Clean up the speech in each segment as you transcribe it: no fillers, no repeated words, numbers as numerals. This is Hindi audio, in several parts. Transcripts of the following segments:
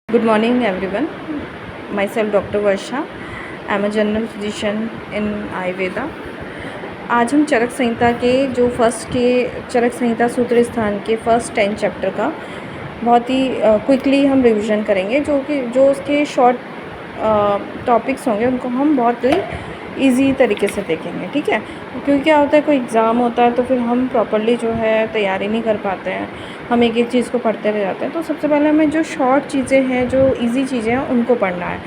Good morning, everyone. Myself, Dr. Varsha. I am a general physician in Ayurveda. आज हम चरक संहिता के जो फर्स्ट के चरक संहिता सूत्र स्थान के फर्स्ट 10 चैप्टर का बहुत ही क्विकली हम रिवीजन करेंगे, जो उसके शॉर्ट टॉपिक्स होंगे उनको हम बहुत ही ईजी तरीके से देखेंगे। ठीक है, क्योंकि क्या होता है, कोई एग्ज़ाम होता है तो फिर हम प्रॉपरली जो है तैयारी नहीं कर पाते हैं, हम एक एक चीज़ को पढ़ते रह जाते हैं। तो सबसे पहले हमें जो शॉर्ट चीज़ें हैं, जो इजी चीज़ें हैं, उनको पढ़ना है।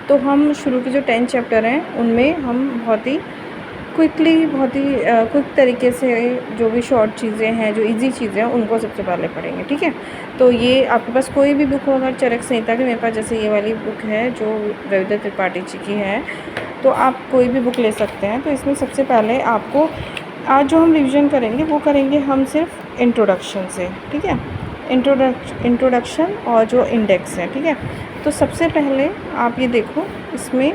तो हम शुरू के जो 10 चैप्टर हैं उनमें हम बहुत ही क्विकली, बहुत ही क्विक तरीके से जो भी शॉर्ट चीज़ें हैं, जो इजी चीज़ें हैं, उनको सबसे पहले पढ़ेंगे। ठीक है, तो ये आपके पास कोई भी बुक हो, अगर चरक संहिता की, मेरे पास जैसे ये वाली बुक है जो रविंद्र त्रिपाठी जी की है, तो आप कोई भी बुक ले सकते हैं। तो इसमें सबसे पहले आपको आज जो हम रिवीजन करेंगे वो करेंगे हम सिर्फ इंट्रोडक्शन से। ठीक है, इंट्रोडक्शन और जो इंडेक्स है। ठीक है, तो सबसे पहले आप ये देखो, इसमें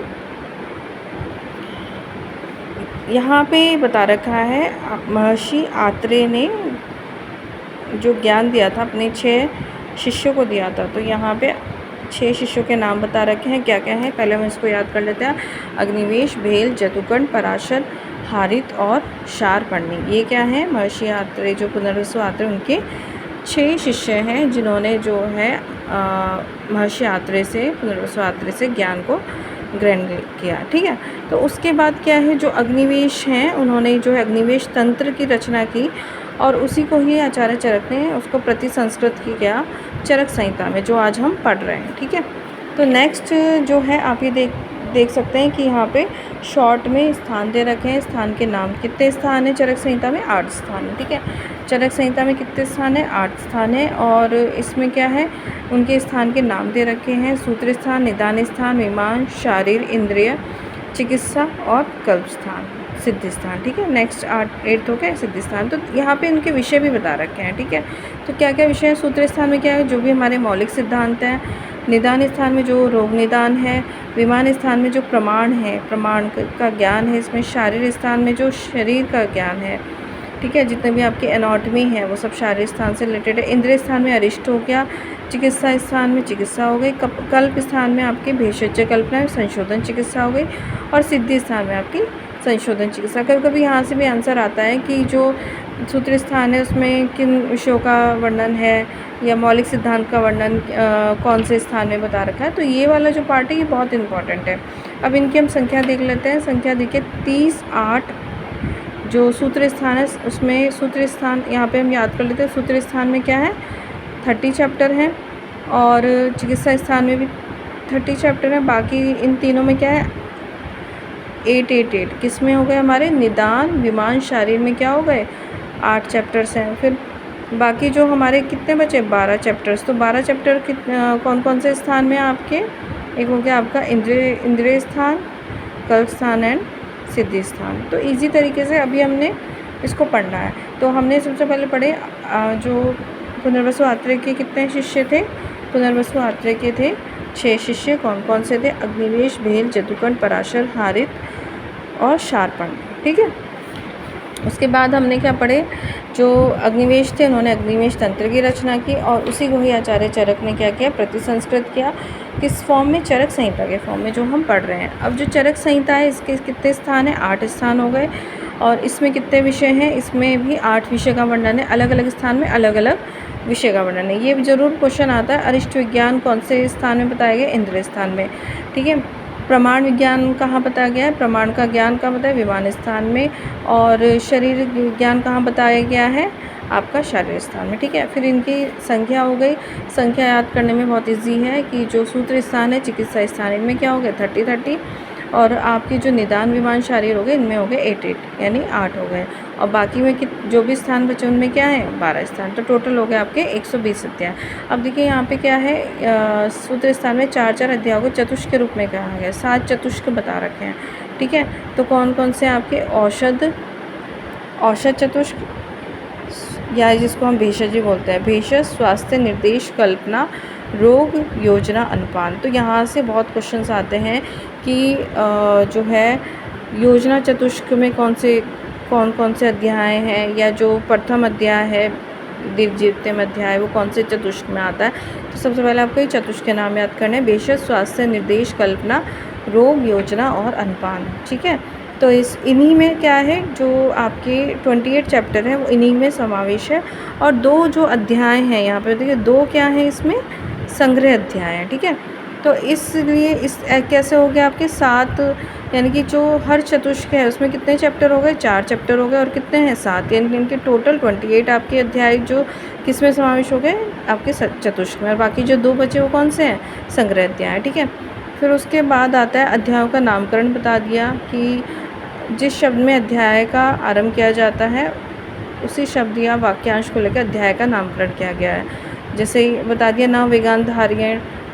यहाँ पे बता रखा है महर्षि आत्रेय ने जो ज्ञान दिया था अपने 6 शिष्यों को दिया था। तो यहाँ पे 6 शिष्यों के नाम बता रखे हैं, क्या क्या है पहले हम इसको याद कर लेते हैं। अग्निवेश, भेल, जतुकर्ण, पराशर, हारित और शार्पणी। ये क्या है, महर्षि आत्रेय, जो पुनर्वसु आत्रेय, उनके 6 शिष्य हैं जिन्होंने जो है महर्षि आत्रेय से, पुनर्वसु आत्रेय से ज्ञान को ग्रहण किया। ठीक है, तो उसके बाद क्या है, जो अग्निवेश हैं उन्होंने जो है अग्निवेश तंत्र की रचना की, और उसी को ही आचार्य चरक ने उसको प्रति संस्कृत किया चरक संहिता में, जो आज हम पढ़ रहे हैं। ठीक है, तो नेक्स्ट जो है आप ये देख सकते हैं कि यहाँ पे शॉर्ट में स्थान दे रखे हैं। स्थान के नाम, कितने स्थान है चरक संहिता में? 8 स्थान है। ठीक है, चरक संहिता में कितने स्थान है? 8 स्थान है। और इसमें क्या है, उनके स्थान के नाम दे रखे हैं। सूत्र स्थान, निदान स्थान, विमान, शारीर, इंद्रिय, चिकित्सा और कल्प स्थान, सिद्धि स्थान। ठीक है, नेक्स्ट 8 हो गए सिद्धि स्थान। तो यहाँ पे उनके विषय भी बता रखे हैं। ठीक है, तो क्या क्या विषय है? सूत्र स्थान में क्या है, जो भी हमारे मौलिक सिद्धांत हैं। निदान स्थान में जो रोग निदान है। विमान स्थान में जो प्रमाण है, प्रमाण का ज्ञान है इसमें। शारीर स्थान में जो शरीर का ज्ञान है। ठीक है, जितने भी आपकी एनाटॉमी है वो सब शारीरिक स्थान से रिलेटेड है। इंद्रिय स्थान में अरिष्ट हो गया। चिकित्सा स्थान में चिकित्सा हो गई। कल्प स्थान में आपके भेषज कल्पना, संशोधन चिकित्सा हो गई। और सिद्धि स्थान में आपकी संशोधन चिकित्सा। कभी कभी यहाँ से भी आंसर आता है कि जो सूत्र स्थान है उसमें किन विषयों का वर्णन है, या मौलिक सिद्धांत का वर्णन कौन से स्थान में बता रखा है। तो ये वाला जो पार्ट है ये बहुत इंपॉर्टेंट है। अब इनकी हम संख्या देख लेते हैं। संख्या देखिए 30, 8 जो सूत्र स्थान है उसमें, सूत्र स्थान यहाँ पे हम याद कर लेते हैं। सूत्र स्थान में क्या है, 30 चैप्टर हैं, और चिकित्सा स्थान में भी 30 चैप्टर हैं। बाकी इन तीनों में क्या है, 8 किस में हो गए हमारे, निदान, विमान, शारीर में क्या हो गए, 8 चैप्टर्स हैं। फिर बाकी जो हमारे कितने बचे, 12 चैप्टर्स। तो 12 चैप्टर कौन कौन से स्थान में आपके, एक हो गया आपका इंद्रिय स्थान, कल्प स्थान एंड सिद्धि स्थान। तो इजी तरीके से अभी हमने इसको पढ़ना है। तो हमने सबसे पहले पढ़े जो पुनर्वसु आत्रेय के कितने शिष्य थे, पुनर्वसु आत्रेय के थे 6 शिष्य। कौन कौन से थे, अग्निवेश, भेल, जतुकर्ण, पराशर, हारित और शार्पणी। ठीक है, उसके बाद हमने क्या पढ़े, जो अग्निवेश थे उन्होंने अग्निवेश तंत्र की रचना की, और उसी को ही आचार्य चरक ने क्या किया, प्रति संस्कृत किया। किस फॉर्म में, चरक संहिता के फॉर्म में, जो हम पढ़ रहे हैं। अब जो चरक संहिता है इसके कितने स्थान हैं, 8 स्थान हो गए। और इसमें कितने विषय हैं, इसमें भी 8 विषय का वर्णन है। अलग अलग स्थान में अलग अलग विषय का वर्णन है। ये ज़रूर क्वेश्चन आता है। अरिष्ट विज्ञान कौन से स्थान में बताया गया, इंद्रिय स्थान में। ठीक है, प्रमाण विज्ञान कहाँ बताया गया है, प्रमाण का ज्ञान कहाँ बताया, विमान स्थान में। और शरीर विज्ञान कहाँ बताया गया है, आपका शारीर स्थान में। ठीक है, फिर इनकी संख्या हो गई। संख्या याद करने में बहुत इजी है कि जो सूत्र स्थान है, चिकित्सा स्थान, इनमें क्या हो गया, 30। और आपकी जो निदान, विमान, शारीर हो गए, इनमें हो गए 8 यानी 8 हो गए। और बाकी में जो भी स्थान बचे उनमें क्या है, 12 स्थान। तो टोटल हो गए आपके 120 अध्याय। अब देखिए यहाँ पे क्या है, सूत्र स्थान में 4 अध्यायों को चतुष्क के रूप में कहा गया, 7 चतुष्क बता रखे हैं। ठीक है, तो कौन कौन से आपके, औषध चतुष्क, या जिसको हम भेषज भी बोलते हैं, भेषज, स्वास्थ्य, निर्देश, कल्पना, रोग, योजना, अनुपान। तो यहाँ से बहुत क्वेश्चंस आते हैं कि जो है योजना चतुष्क में कौन कौन से अध्याय हैं, या जो प्रथम अध्याय है दीर्घितम अध्याय वो कौन से चतुष्क में आता है। तो सबसे पहले आपको ये चतुष्क के नाम याद करने हैं, भेषज, स्वास्थ्य, निर्देश, कल्पना, रोग, योजना और अनुपान। ठीक है, तो इन्हीं में क्या है, जो आपके 28 चैप्टर हैं वो इन्हीं में समावेश है। और 2 जो अध्याय हैं यहाँ पे देखिए, 2 क्या है इसमें, संग्रह अध्याय है। ठीक है, तो इसलिए कैसे हो गया आपके 7, यानी कि जो हर चतुष्क है उसमें कितने चैप्टर हो गए, 4 चैप्टर हो गए, और कितने हैं 7, यानी कि इनके टोटल 28 आपके अध्याय जो किस में समावेश हो गए, आपके चतुष्क में। और बाकी जो 2 बचे वो कौन से हैं, संग्रह अध्याय। ठीक है, फिर उसके बाद आता है अध्यायों का नामकरण, बता दिया कि जिस शब्द में अध्याय का आरंभ किया जाता है उसी शब्द या वाक्यांश को लेकर अध्याय का नामकरण किया गया है। जैसे ही बता दिया, न वेगान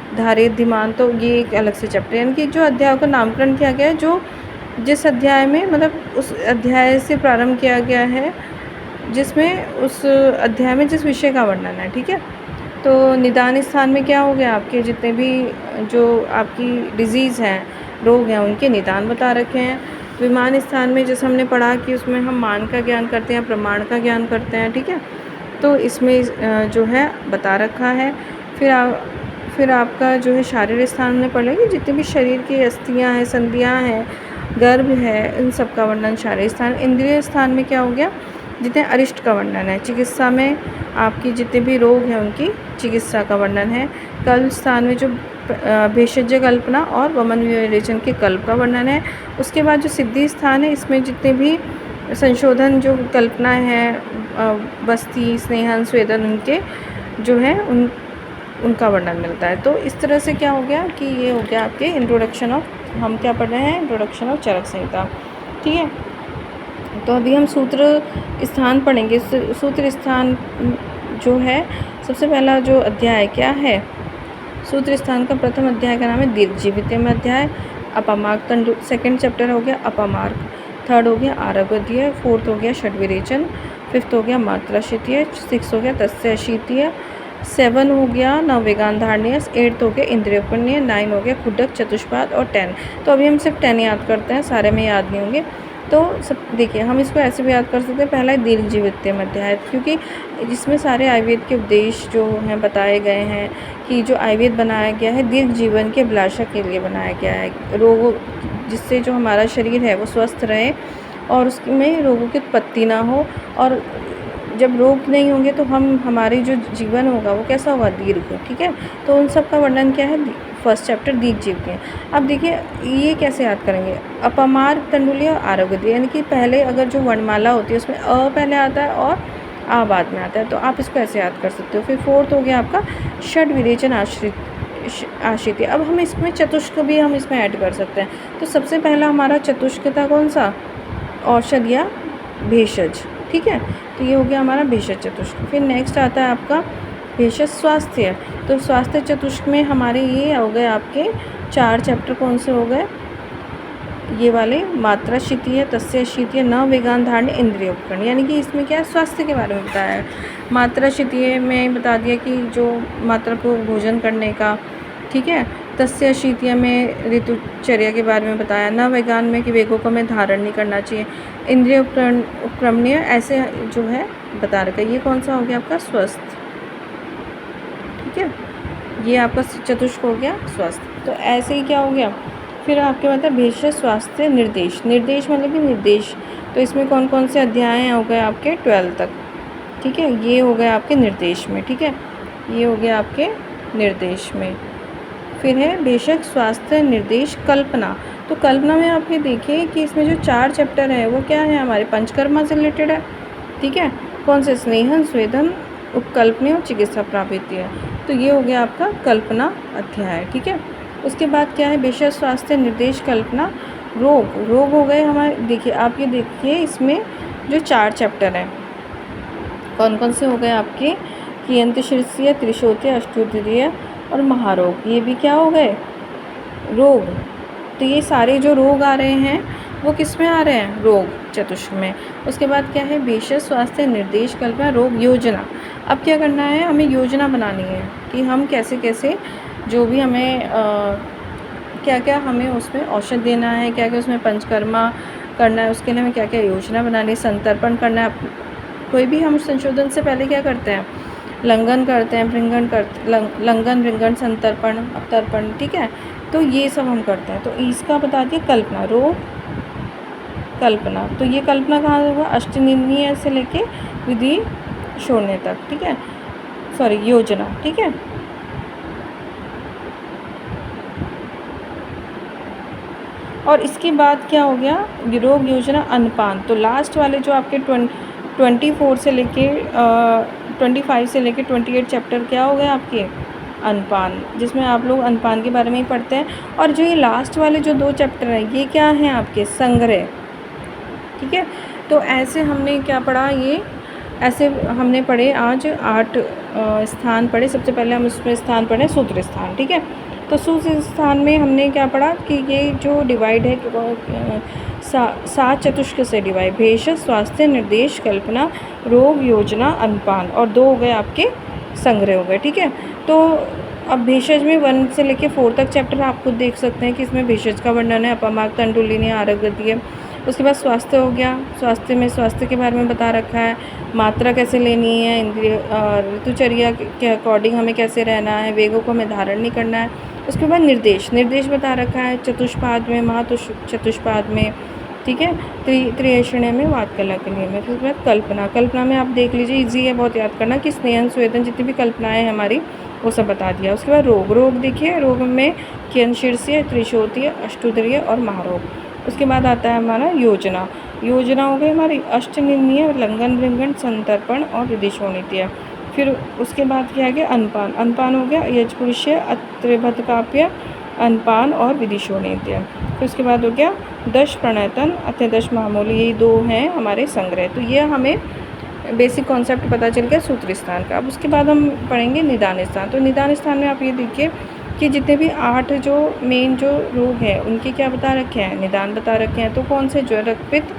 धारित धीमान, तो ये एक अलग से चैप्टर, यानी कि जो अध्याय का नामकरण किया गया है, जो जिस अध्याय में मतलब उस अध्याय से प्रारंभ किया गया है जिसमें उस अध्याय में जिस विषय का वर्णन है। ठीक है, तो निदान स्थान में क्या हो गया, आपके जितने भी जो आपकी डिजीज़ हैं, रोग हैं, उनके निदान बता रखे हैं। विमान स्थान में जैसे हमने पढ़ा कि उसमें हम मान का ज्ञान करते हैं, प्रमाण का ज्ञान करते हैं। ठीक है, तो इसमें जो है बता रखा है। फिर आपका जो है शारीरिक स्थान में पढ़ेंगे, जितने भी शरीर की अस्थियां हैं, संधियां हैं, गर्भ है, इन सब का वर्णन शारीरिक स्थान। इंद्रिय स्थान में क्या हो गया, जितने अरिष्ट का वर्णन है। चिकित्सा में आपकी जितने भी रोग हैं उनकी चिकित्सा का वर्णन है। कल्प स्थान में जो भेषज कल्पना और वमन विवेचन के कल्प का वर्णन है। उसके बाद जो सिद्धि स्थान है, इसमें जितने भी संशोधन जो कल्पनाएं हैं, बस्ती, स्नेहन, स्वेदन, उनके जो है उनका वर्णन मिलता है। तो इस तरह से क्या हो गया कि ये हो गया आपके इंट्रोडक्शन ऑफ, हम क्या पढ़ रहे हैं, इंट्रोडक्शन ऑफ चरक संहिता। ठीक है, तो अभी हम सूत्र स्थान पढ़ेंगे। सूत्र स्थान जो है, सबसे पहला जो अध्याय क्या है, सूत्र स्थान का प्रथम अध्याय का नाम है दीर्घजीवितम अध्याय। अपमार्ग सेकंड चैप्टर हो गया अपमार्ग, थर्ड हो गया आरभ्य, फोर्थ हो गया षड्विरेचन, फिफ्थ हो गया मात्राशीतीय, सिक्स हो गया तस्याशीतीय, 7 हो गया नववेगान धारणीयस, 8 हो गया इंद्रियोपन्य, 9 हो गया खुडक चतुष्पाद, और 10। तो अभी हम सिर्फ 10 याद करते हैं, सारे में याद नहीं होंगे। तो सब देखिए, हम इसको ऐसे भी याद कर सकते हैं। पहला है दीर्घजीवितम अध्याय, क्योंकि जिसमें सारे आयुर्वेद के उपदेश जो हैं बताए गए हैं कि जो आयुर्वेद बनाया गया है दीर्घ जीवन के अभिलाषा के लिए बनाया गया है। रोगों, जिससे जो हमारा शरीर है वो स्वस्थ रहे और उसमें रोगों की उत्पत्ति ना हो, और जब रोग नहीं होंगे तो हमारे जो जीवन होगा वो कैसा होगा, दीर्घ। ठीक है, तो उन सब का वर्णन क्या है, फर्स्ट चैप्टर दीर्घजीवित। अब देखिए ये कैसे याद करेंगे, अपमार्ग, तंडुली और आरभ्य, यानी कि पहले अगर जो वर्णमाला होती है उसमें अ पहले आता है और आ बाद में आता है, तो आप इसको ऐसे याद कर सकते हो। फिर फोर्थ हो गया आपका षड्विरेचन आश्रित। अब हम इसमें चतुष्क भी हम इसमें ऐड कर सकते हैं। तो सबसे पहला हमारा चतुष्क था कौन सा, औषध या भेषज। ठीक है, तो ये हो गया हमारा भेषज चतुष्क। फिर नेक्स्ट आता है आपका भेषज स्वास्थ्य। तो स्वास्थ्य चतुष्क में हमारे ये हो गए आपके 4 चैप्टर, कौन से हो गए, ये वाले मात्राशीतीय, तस्याशीतीय, न वेगान धारण, इंद्रिय उपकरण, यानी कि इसमें क्या है, स्वास्थ्य के बारे में बताया है। मात्राशीतीय में बता दिया कि जो मात्रा को भोजन करने का। ठीक है, तस्याशीतीय में ऋतुचर्या के बारे में बताया। न वेगान में कि वेगों को हमें धारण नहीं करना चाहिए। इंद्रिय उपक्रमणीय ऐसे जो है बता रखा है। ये कौन सा हो गया आपका, स्वस्थ। ठीक है, ये आपका चतुष्क हो गया स्वस्थ। तो ऐसे ही क्या हो गया, फिर आपके मतलब भेषज स्वास्थ्य निर्देश। निर्देश मतलब कि निर्देश, तो इसमें कौन कौन से अध्याय हो गए आपके 12 तक। ठीक है, ये हो गया आपके निर्देश में। ठीक है, ये हो गया आपके निर्देश में। फिर है भेषज स्वास्थ्य निर्देश कल्पना। तो कल्पना में आपने देखिए कि इसमें जो 4 चैप्टर है वो क्या है, हमारे पंचकर्मा से रिलेटेड है। ठीक है, कौन से, स्नेहन, स्वेदन, उपकल्पनीय और चिकित्सा प्रावृत्ति है। तो ये हो गया आपका कल्पना अध्याय। ठीक है, उसके बाद क्या है, भेषज स्वास्थ्य निर्देश कल्पना, रोग हो गए हमारे। देखिए आप ये देखिए इसमें जो 4 चैप्टर हैं कौन कौन से हो गए आपके, कियंतशीर्षीय, त्रिशोत्य, अष्टोत्तरीय और महारोग। ये भी क्या हो गए, रोग। तो ये सारे जो रोग आ रहे हैं वो किस में आ रहे हैं, रोग चतुष्क में। उसके बाद क्या है, भेषज स्वास्थ्य निर्देश कल्पना, रोग, योजना। अब क्या करना है, हमें योजना बनानी है कि हम कैसे कैसे जो भी हमें क्या क्या हमें उसमें औषध देना है, क्या क्या उसमें पंचकर्मा करना है, उसके लिए हमें क्या क्या योजना बनानी है, संतर्पण करना है कोई भी हम संशोधन से पहले क्या करते हैं, लंघन करते हैं, भृंगण करते, लंघन, भृंगण, संतर्पण, अवतर्पण, ठीक है। तो ये सब हम करते हैं। तो इसका बता दिए कल्पना, रोग कल्पना। तो ये कल्पना कहाँ होगा, अष्टनिर्णय से लेके विधि छोड़ने तक, ठीक है, सॉरी योजना, ठीक है। और इसके बाद क्या हो गया, रोग योजना अनपान। तो लास्ट वाले जो आपके 24 से लेके 25 से लेके 28 चैप्टर क्या हो गए आपके, अनपान, जिसमें आप लोग अनपान के बारे में ही पढ़ते हैं। और जो ये लास्ट वाले जो 2 चैप्टर हैं ये क्या हैं आपके, संग्रह, ठीक है। तो ऐसे हमने क्या पढ़ा, ये ऐसे हमने पढ़े आज 8 स्थान पढ़े। सबसे पहले हम उसमें स्थान पढ़े सूत्र स्थान, ठीक है। तो सूत्र स्थान में हमने क्या पढ़ा कि ये जो डिवाइड है 7 चतुष्क से डिवाइड, भेषज, स्वास्थ्य, निर्देश, कल्पना, रोग, योजना, अनपान, और 2 हो गए आपके संग्रह हो गए, ठीक है। तो अब भेषज में 1 से लेके 4 तक चैप्टर आप खुद देख सकते हैं कि इसमें भेषज का वर्णन है, अपमार्ग, तंडुलिनी, आरक गति है। उसके बाद स्वास्थ्य हो गया, स्वास्थ्य में स्वास्थ्य के बारे में बता रखा है, मात्रा कैसे लेनी है, इंद्रिय ऋतुचर्या के अकॉर्डिंग हमें कैसे रहना है, वेगों को हमें धारण नहीं करना है। उसके बाद निर्देश, निर्देश बता रखा है चतुष्पाद में, चतुष्पाद में, ठीक है, त्रिएषण्य में, वातकला के लिए में। फिर उसके बाद कल्पना, कल्पना में आप देख लीजिए, इजी है बहुत याद करना कि स्नेहन, स्वेदन, जितनी भी कल्पनाएँ हैं हमारी वो सब बता दिया। उसके बाद रोग, रोग देखिए, रोग में कियनशीर्षीय, त्रिशोतीय, अष्टोदरीय और महारोग। उसके बाद आता है हमारा योजना, योजना हो गई हमारी अष्टनिर्णय, लंघन, भृंगण, संतर्पण और विदिशोणितीय। फिर उसके बाद क्या गया, अनपान, अनपान हो गया यजपुरुषीय, अत्रिभद्र काव्य, अनपान और विदिशोणितीय। फिर उसके बाद हो गया 10 प्रणयतन, अत्यदश मामूली, ये 2 हैं हमारे संग्रह। तो ये हमें बेसिक कॉन्सेप्ट पता चल गया सूत्र स्थान का। अब उसके बाद हम पढ़ेंगे निदान स्थान। तो निदान स्थान में आप ये देखिए कि जितने भी 8 जो मेन जो रोग हैं उनके क्या बता रखे हैं, निदान बता रखे हैं। तो कौन से, ज्वर, रक्तपित्त,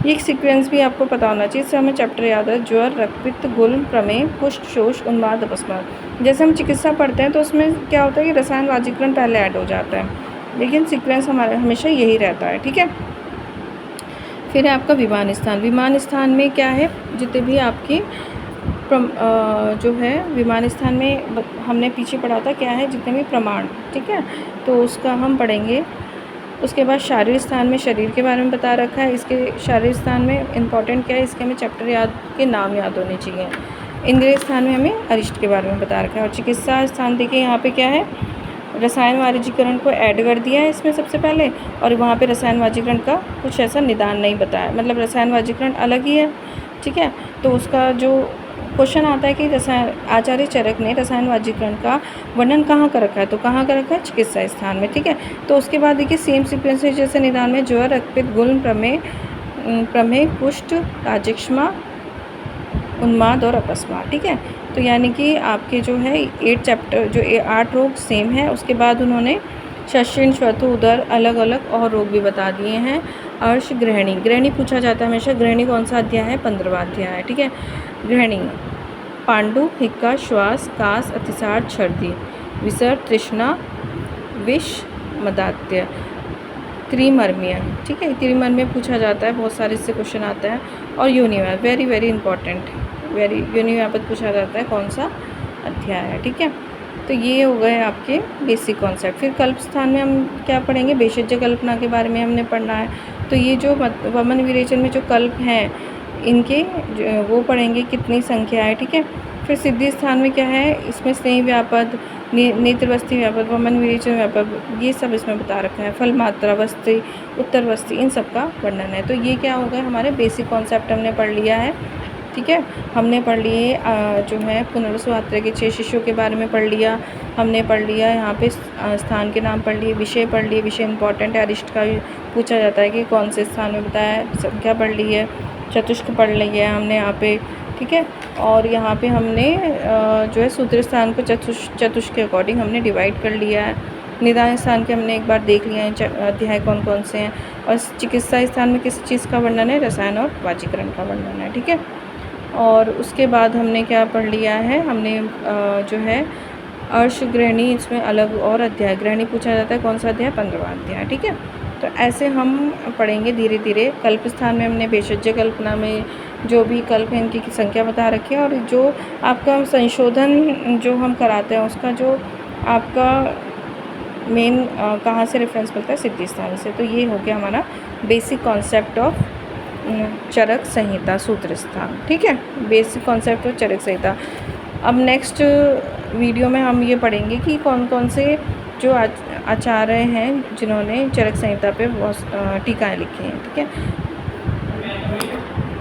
ये सीक्वेंस भी आपको पता होना चाहिए, इससे हमें चैप्टर याद है, ज्वर, रक्तपित्त, गुल्म, प्रमेह, कुष्ठ, शोष, उन्माद, अपस्मार। जैसे हम चिकित्सा पढ़ते हैं तो उसमें क्या होता है कि रसायन वाजीकरण पहले ऐड हो जाता है, लेकिन सीक्वेंस हमारा हमेशा यही रहता है, ठीक है। फिर है आपका विमान स्थान। विमान स्थान में क्या है, जितने भी आपकी जो है विमान स्थान में हमने पीछे पढ़ा था क्या है, जितने भी प्रमाण, ठीक है, तो उसका हम पढ़ेंगे। उसके बाद शारीरिक स्थान में शरीर के बारे में बता रखा है। इसके शारीरिक स्थान में इंपॉर्टेंट क्या है, इसके हमें चैप्टर याद के नाम याद होने चाहिए। इंद्रिय स्थान में हमें अरिष्ट के बारे में बता रखा है। और चिकित्सा स्थान देखिए यहाँ पे क्या है, रसायन वाणिज्यकरण को ऐड कर दिया है इसमें सबसे पहले, और वहाँ पे रसायन वाणिज्यकरण का कुछ ऐसा निदान नहीं बताया, मतलब रसायन वाणिज्यकरण अलग ही है, ठीक है। तो उसका जो क्वेश्चन आता है कि रसायन, आचार्य चरक ने रसायन वाणिज्यकरण का वर्णन कहाँ कर रखा है, तो कहाँ कर रखा है, चिकित्सा स्थान में, ठीक है। तो उसके बाद देखिए सेम सीक्वेंस है जैसे निदान में, ज्वर, रक्तपित्त, गुल्म, प्रमेह, कुष्ठ, राजक्षमा, उन्माद और अपस्मार, ठीक है। तो यानी कि आपके जो है 8 चैप्टर, जो 8 रोग सेम है। उसके बाद उन्होंने शस्यन, श्वथु, उदर, अलग अलग और रोग भी बता दिए हैं। अर्श, गृहिणी, गृहिणी पूछा जाता है हमेशा, गृहिणी कौन सा अध्याय है, 15वां अध्याय है, ठीक है। गृहिणी, पांडु, हिक्का, श्वास, कास, अतिसार, छर्दी, विसर्ग, तृष्णा, विष, मदात्य, त्रिमर्मीय, ठीक है, त्रिमर्मीय पूछा जाता है, बहुत सारे इससे क्वेश्चन आता है। और योनिव्याध, वेरी वेरी इंपॉर्टेंट, वेरी योनिव्यापद पूछा जाता है कौन सा अध्याय है, ठीक है। तो ये हो गए आपके बेसिक कॉन्सेप्ट। फिर कल्प स्थान में हम क्या पढ़ेंगे, भेषज कल्पना के बारे में हमने पढ़ना है। तो ये जो वमन विरेचन में जो कल्प हैं इनके वो पढ़ेंगे कितनी संख्या है, ठीक है। फिर सिद्धि स्थान में क्या है, इसमें स्नेह व्यापद, नेत्रवस्ती व्यापद, वमन विरेचन व्यापद, ये सब इसमें बता रखा है। फल मात्रा, वस्ती, उत्तर वस्ती, इन सब का वर्णन है। तो ये क्या हो गए हमारे बेसिक कॉन्सेप्ट हमने पढ़ लिया है, ठीक है। हमने पढ़ लिए जो है पुनर्वसु आत्रेय के 6 शिष्यों के बारे में पढ़ लिया, हमने पढ़ लिया यहाँ पे स्थान के नाम पढ़ लिए, विषय पढ़ लिए, विषय इंपॉर्टेंट है, अरिष्ट का भी पूछा जाता है कि कौन से स्थान में बताया, संख्या पढ़ ली है, चतुष्क पढ़ ली है हमने यहाँ पे, ठीक है। और यहाँ पे हमने जो है सूत्र स्थान को चतुष्क के अकॉर्डिंग हमने डिवाइड कर लिया है। निदान स्थान के हमने एक बार देख लिया है अध्याय कौन कौन से हैं। और चिकित्सा स्थान में किस चीज़ का वर्णन है, रसायन और वाजीकरण का वर्णन है, ठीक है। और उसके बाद हमने क्या पढ़ लिया है, हमने जो है अर्श, गृहिणी, इसमें अलग और अध्याय, गृहिणी पूछा जाता है कौन सा अध्याय, 15वां अध्याय, ठीक है। तो ऐसे हम पढ़ेंगे धीरे धीरे। कल्प स्थान में हमने भेषज कल्पना में जो भी कल्प है इनकी संख्या बता रखी है, और जो आपका संशोधन जो हम कराते हैं उसका जो आपका मेन कहाँ से रेफरेंस मिलता है, सिद्धि स्थान से। तो ये हो गया हमारा बेसिक कॉन्सेप्ट ऑफ चरक संहिता सूत्र स्थान। ठीक है, बेसिक कॉन्सेप्ट ऑफ चरक संहिता। अब नेक्स्ट वीडियो में हम ये पढ़ेंगे कि कौन कौन से जो आचार्य हैं जिन्होंने चरक संहिता पे बहुत टीकाएँ लिखी हैं। ठीक है।